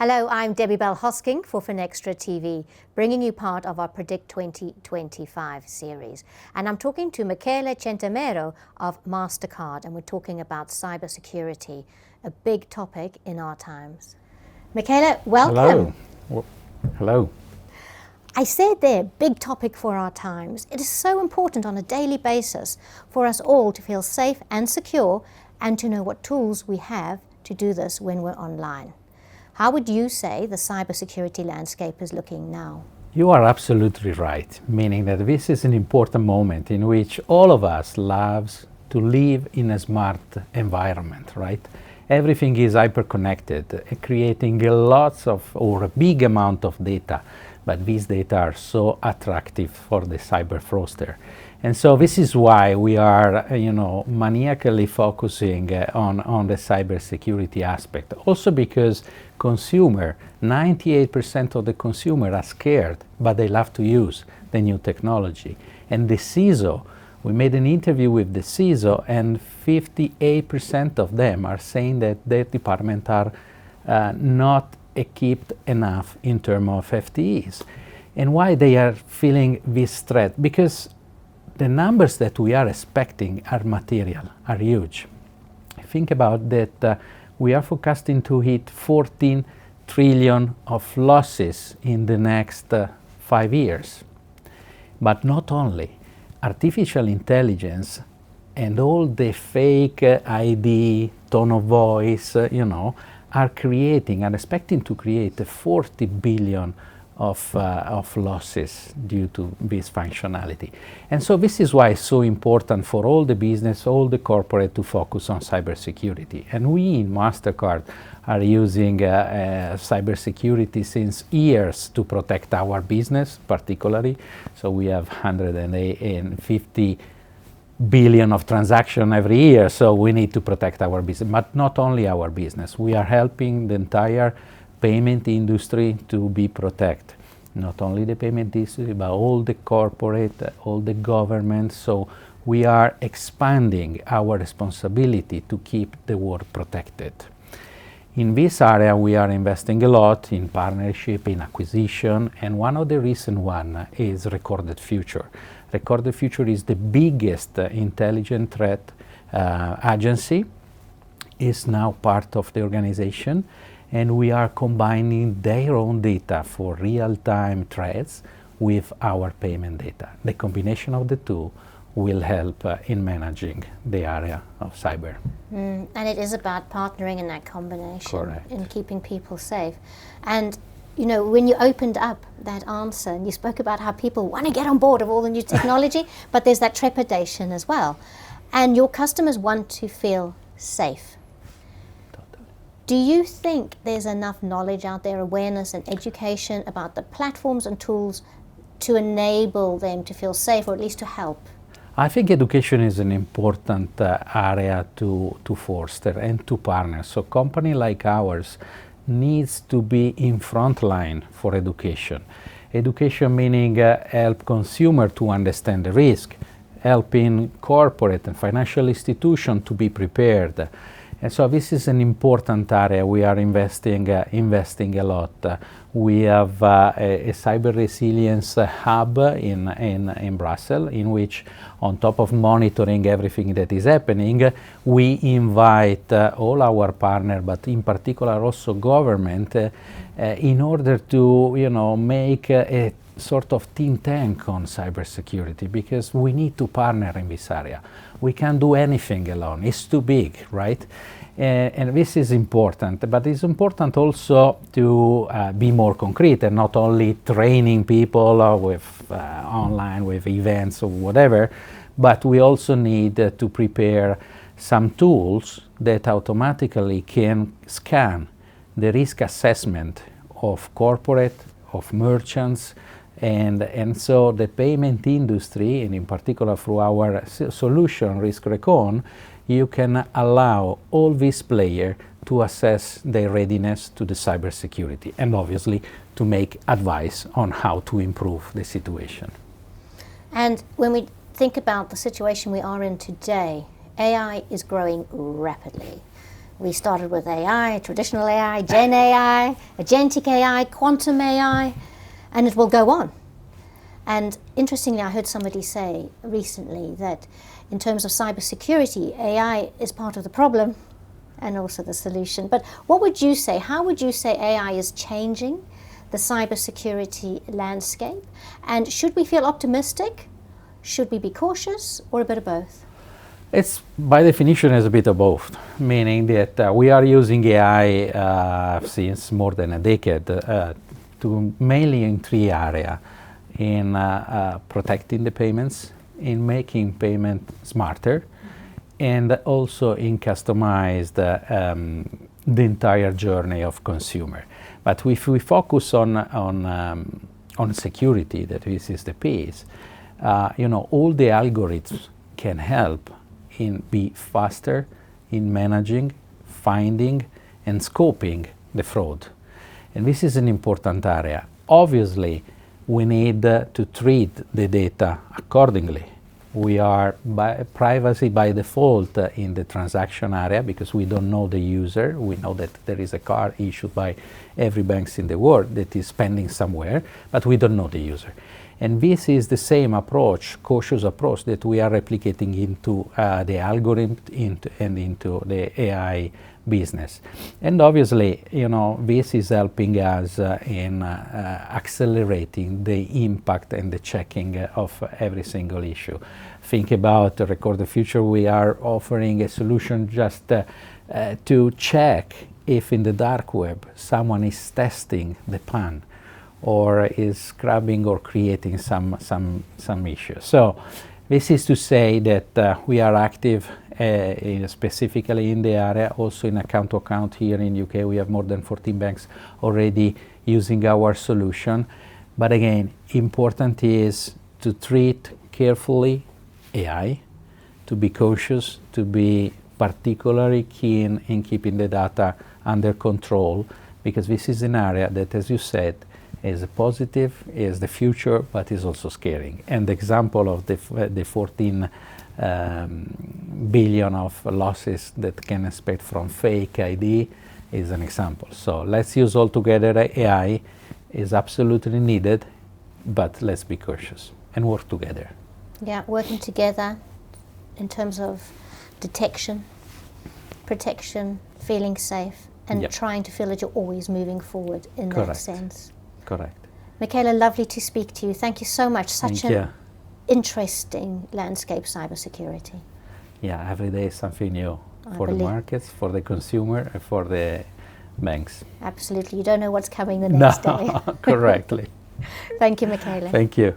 Hello, I'm Debbie Bell-Hosking for Finextra TV, bringing you part of our Predict 2025 series. And I'm talking to Michele Centemero of MasterCard, and we're talking about cybersecurity, a big topic in our times. Michele, welcome. Hello. Hello. I said there, big topic for our times. It is so important on a daily basis for us all to feel safe and secure and to know what tools we have to do this when we're online. How would you say the cybersecurity landscape is looking now? You are absolutely right, meaning that this is an important moment in which all of us loves to live in a smart environment, right? Everything is hyper-connected, creating lots of or a big amount of data, but these data are so attractive for the cyber fraudster. And so this is why we are, maniacally focusing on the cybersecurity aspect. Also because 98% of the consumer are scared, but they love to use the new technology. And the CISO, we made an interview with the CISO, and 58% of them are saying that their department are not equipped enough in terms of FTEs. And why they are feeling this threat? Because the numbers that we are expecting are material, are huge. Think about that we are forecasting to hit 14 trillion of losses in the next 5 years. But not only, artificial intelligence and all the fake ID, tone of voice, are expecting to create 40 billion of losses due to this functionality. And so this is why it's so important for all the business, all the corporate to focus on cybersecurity. And we in MasterCard are using cybersecurity since years to protect our business particularly. So we have 150 billion of transactions every year, so we need to protect our business. But not only our business, we are helping the entire payment industry to be protected. Not only the payment industry, but all the corporate, all the government. So we are expanding our responsibility to keep the world protected. In this area, we are investing a lot in partnership, in acquisition, and one of the recent one is Recorded Future. Recorded Future is the biggest intelligent threat agency, is now part of the organization, and we are combining their own data for real-time threats with our payment data. The combination of the two will help in managing the area of cyber. And it is about partnering in that combination. Correct. And keeping people safe. And when you opened up that answer and you spoke about how people want to get on board of all the new technology, but there's that trepidation as well. And your customers want to feel safe. Do you think there's enough knowledge out there, awareness and education about the platforms and tools to enable them to feel safe, or at least to help? I think education is an important area to foster and to partner. So company like ours needs to be in front line for education. Education meaning help consumer to understand the risk, helping corporate and financial institution to be prepared. And so this is an important area. We are investing a lot. We have a cyber resilience hub in Brussels, in which, on top of monitoring everything that is happening, we invite all our partners, but in particular also government, in order to make a sort of think tank on cybersecurity, because we need to partner in this area. We can't do anything alone. It's too big, right? And this is important, but it's important also to be more concrete and not only training people with online, with events or whatever, but we also need to prepare some tools that automatically can scan the risk assessment of corporate, of merchants, and so the payment industry, and in particular through our solution Risk Recon, you can allow all these players to assess their readiness to the cybersecurity, and obviously to make advice on how to improve the situation. And when we think about the situation we are in today, AI is growing rapidly. We started with AI, traditional AI, Gen AI, agentic AI, quantum AI, and it will go on. And interestingly, I heard somebody say recently that in terms of cybersecurity, AI is part of the problem and also the solution. But what would you say? How would you say AI is changing the cybersecurity landscape? And should we feel optimistic? Should we be cautious, or a bit of both? It's by definition is a bit of both, meaning that we are using AI since more than a decade to mainly in three areas: in protecting the payments, in making payment smarter, and also in customize the entire journey of consumer. But if we focus on security, that this is the piece, all the algorithms can help in be faster in managing, finding, and scoping the fraud. And this is an important area. Obviously, we need to treat the data accordingly. We are privacy by default in the transaction area because we don't know the user. We know that there is a card issued by every bank in the world that is spending somewhere, but we don't know the user. And this is the same approach, cautious approach, that we are replicating into the algorithm and into the AI business. And obviously, this is helping us in accelerating the impact and the checking of every single issue. Think about Record the Future. We are offering a solution just to check if in the dark web someone is testing the PAN or is scrubbing or creating some issues. So this is to say that we are active specifically in the area, also in account to account here in UK. We have more than 14 banks already using our solution. But again, important is to treat carefully AI, to be cautious, to be particularly keen in keeping the data under control, because this is an area that, as you said, is positive, is the future, but is also scaring. And the example of the 14 billion of losses that can expect from fake ID is an example. So let's use all together. AI is absolutely needed, but let's be cautious and work together. Yeah, working together in terms of detection, protection, feeling safe, and trying to feel that you're always moving forward in that sense. Correct. Michele, lovely to speak to you. Thank you so much. Such an interesting landscape, cybersecurity. Yeah, every day is something new for the markets, for the consumer, and for the banks. Absolutely. You don't know what's coming the next day. Correctly. Thank you, Michele. Thank you.